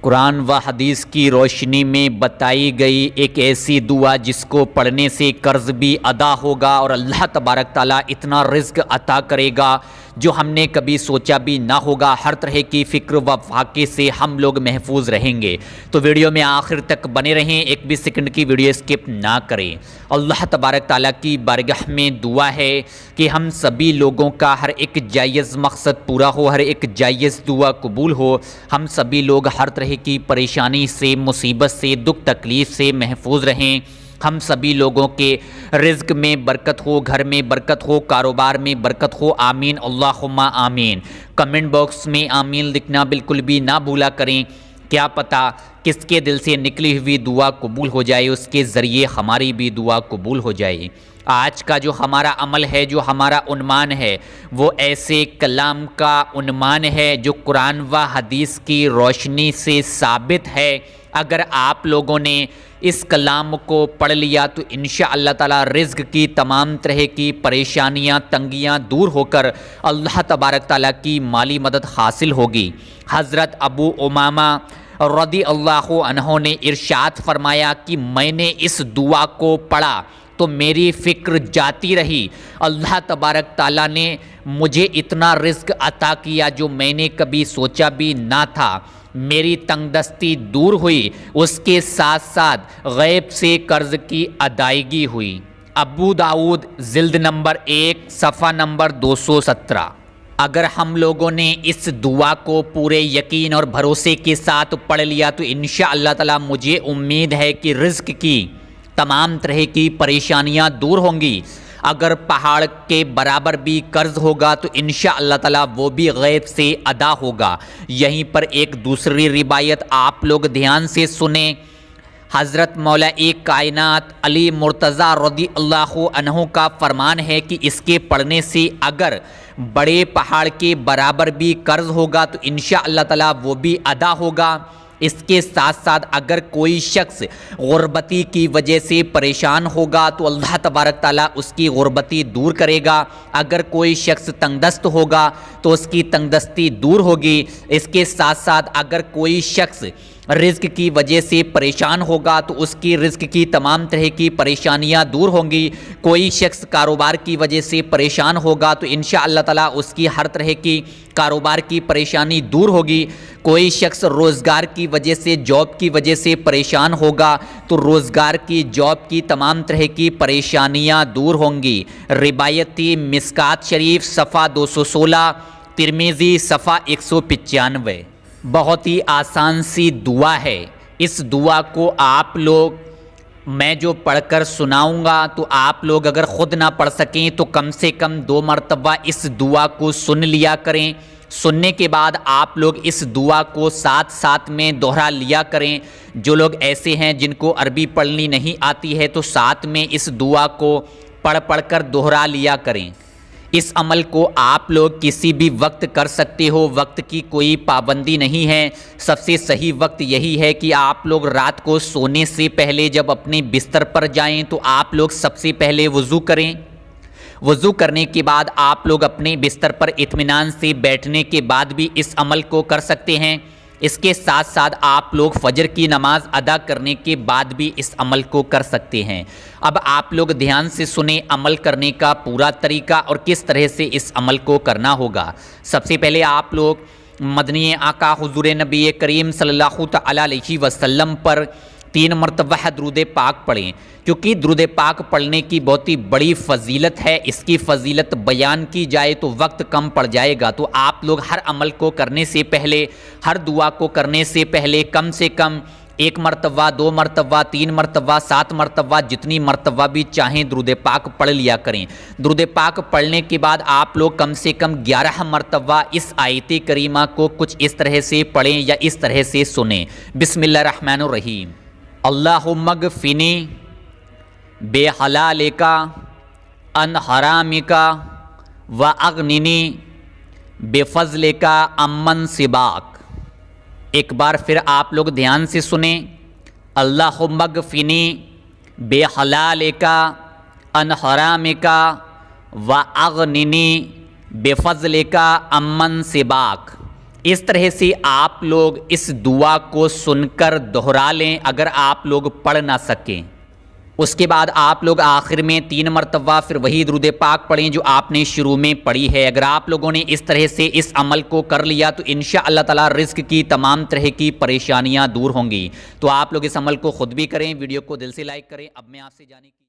قرآن و حدیث کی روشنی میں بتائی گئی ایک ایسی دعا جس کو پڑھنے سے قرض بھی ادا ہوگا اور اللہ تبارک تعالیٰ اتنا رزق عطا کرے گا جو ہم نے کبھی سوچا بھی نہ ہوگا۔ ہر طرح کی فکر و فاقے سے ہم لوگ محفوظ رہیں گے۔ تو ویڈیو میں آخر تک بنے رہیں، ایک بھی سیکنڈ کی ویڈیو اسکپ نہ کریں۔ اللہ تبارک تعالیٰ کی بارگاہ میں دعا ہے کہ ہم سبھی لوگوں کا ہر ایک جائز مقصد پورا ہو، ہر ایک جائز دعا قبول ہو، ہم سبھی لوگ ہر طرح کی پریشانی سے، مصیبت سے، دکھ تکلیف سے محفوظ رہیں، ہم سبھی لوگوں کے رزق میں برکت ہو، گھر میں برکت ہو، کاروبار میں برکت ہو۔ آمین اللہم آمین۔ کمنٹ باکس میں آمین لکھنا بالکل بھی نہ بھولا کریں، کیا پتہ کس کے دل سے نکلی ہوئی دعا قبول ہو جائے، اس کے ذریعے ہماری بھی دعا قبول ہو جائے۔ آج کا جو ہمارا عمل ہے، جو ہمارا عنوان ہے، وہ ایسے کلام کا عنوان ہے جو قرآن و حدیث کی روشنی سے ثابت ہے۔ اگر آپ لوگوں نے اس کلام کو پڑھ لیا تو انشاءاللہ تعالی رزق کی تمام طرح کی پریشانیاں، تنگیاں دور ہو کر اللہ تبارک تعالیٰ کی مالی مدد حاصل ہوگی۔ حضرت ابو امامہ رضی اللہ عنہ نے ارشاد فرمایا کہ میں نے اس دعا کو پڑھا تو میری فکر جاتی رہی، اللہ تبارک تعالیٰ نے مجھے اتنا رزق عطا کیا جو میں نے کبھی سوچا بھی نہ تھا، میری تنگ دستی دور ہوئی، اس کے ساتھ ساتھ غیب سے قرض کی ادائیگی ہوئی۔ ابو داؤد جلد نمبر 1 صفحہ نمبر 217۔ اگر ہم لوگوں نے اس دعا کو پورے یقین اور بھروسے کے ساتھ پڑھ لیا تو انشاءاللہ تعالی مجھے امید ہے کہ رزق کی تمام طرح کی پریشانیاں دور ہوں گی۔ اگر پہاڑ کے برابر بھی قرض ہوگا تو انشاءاللہ تعالی وہ بھی غیب سے ادا ہوگا۔ یہیں پر ایک دوسری روایت آپ لوگ دھیان سے سنیں۔ حضرت مولا کائنات علی مرتضی رضی اللہ عنہ کا فرمان ہے کہ اس کے پڑھنے سے اگر بڑے پہاڑ کے برابر بھی قرض ہوگا تو انشاءاللہ تعالی وہ بھی ادا ہوگا۔ اس کے ساتھ ساتھ اگر کوئی شخص غربتی کی وجہ سے پریشان ہوگا تو اللہ تبارک تعالیٰ اس کی غربتی دور کرے گا۔ اگر کوئی شخص تنگ دست ہوگا تو اس کی تنگ دستی دور ہوگی۔ اس کے ساتھ ساتھ اگر کوئی شخص رزق کی وجہ سے پریشان ہوگا تو اس کی رزق کی تمام طرح کی پریشانیاں دور ہوں گی۔ کوئی شخص کاروبار کی وجہ سے پریشان ہوگا تو انشاءاللہ تعالیٰ اس کی ہر طرح کی کاروبار کی پریشانی دور ہوگی۔ کوئی شخص روزگار کی وجہ سے، جاب کی وجہ سے پریشان ہوگا تو روزگار کی، جاب کی تمام طرح کی پریشانیاں دور ہوں گی۔ روایتی مشکات شریف صفحہ 216، ترمذی صفحہ 195۔ بہت ہی آسان سی دعا ہے۔ اس دعا کو آپ لوگ، میں جو پڑھ کر سناؤں گا تو آپ لوگ اگر خود نہ پڑھ سکیں تو کم سے کم 2 مرتبہ اس دعا کو سن لیا کریں۔ سننے کے بعد آپ لوگ اس دعا کو ساتھ ساتھ میں دہرا لیا کریں۔ جو لوگ ایسے ہیں جن کو عربی پڑھنی نہیں آتی ہے تو ساتھ میں اس دعا کو پڑھ کر دہرا لیا کریں۔ اس عمل کو آپ لوگ کسی بھی وقت کر سکتے ہو، وقت کی کوئی پابندی نہیں ہے۔ سب سے صحیح وقت یہی ہے کہ آپ لوگ رات کو سونے سے پہلے جب اپنے بستر پر جائیں تو آپ لوگ سب سے پہلے وضو کریں۔ وضو کرنے کے بعد آپ لوگ اپنے بستر پر اطمینان سے بیٹھنے کے بعد بھی اس عمل کو کر سکتے ہیں۔ اس کے ساتھ ساتھ آپ لوگ فجر کی نماز ادا کرنے کے بعد بھی اس عمل کو کر سکتے ہیں۔ اب آپ لوگ دھیان سے سنیں عمل کرنے کا پورا طریقہ اور کس طرح سے اس عمل کو کرنا ہوگا۔ سب سے پہلے آپ لوگ مدنی آقا حضور نبی کریم صلی اللہ تعالی علیہ وسلم پر 3 مرتبہ درود پاک پڑھیں، کیونکہ درود پاک پڑھنے کی بہت ہی بڑی فضیلت ہے۔ اس کی فضیلت بیان کی جائے تو وقت کم پڑ جائے گا، تو آپ لوگ ہر عمل کو کرنے سے پہلے، ہر دعا کو کرنے سے پہلے کم سے کم 1 مرتبہ، 2 مرتبہ، 3 مرتبہ، 7 مرتبہ، جتنی مرتبہ بھی چاہیں درود پاک پڑھ لیا کریں۔ درود پاک پڑھنے کے بعد آپ لوگ کم سے کم 11 مرتبہ اس آیت کریمہ کو کچھ اس طرح سے پڑھیں یا اس طرح سے سنیں۔ بسم اللہ الرحمن الرحیم۔ اللہم اغفنی بے حلالک عن حرامک واغننی بفضلک عمن سواک۔ ایک بار پھر آپ لوگ دھیان سے سنیں۔ اللہم اغفنی بے حلالک عن حرامک واغننی بفضلک عمن سواک۔ اس طرح سے آپ لوگ اس دعا کو سن کر دہرا لیں اگر آپ لوگ پڑھ نہ سکیں۔ اس کے بعد آپ لوگ آخر میں 3 مرتبہ پھر وہی درود پاک پڑھیں جو آپ نے شروع میں پڑھی ہے۔ اگر آپ لوگوں نے اس طرح سے اس عمل کو کر لیا تو انشاءاللہ تعالی رزق کی تمام طرح کی پریشانیاں دور ہوں گی۔ تو آپ لوگ اس عمل کو خود بھی کریں، ویڈیو کو دل سے لائک کریں۔ اب میں آپ سے جانے کی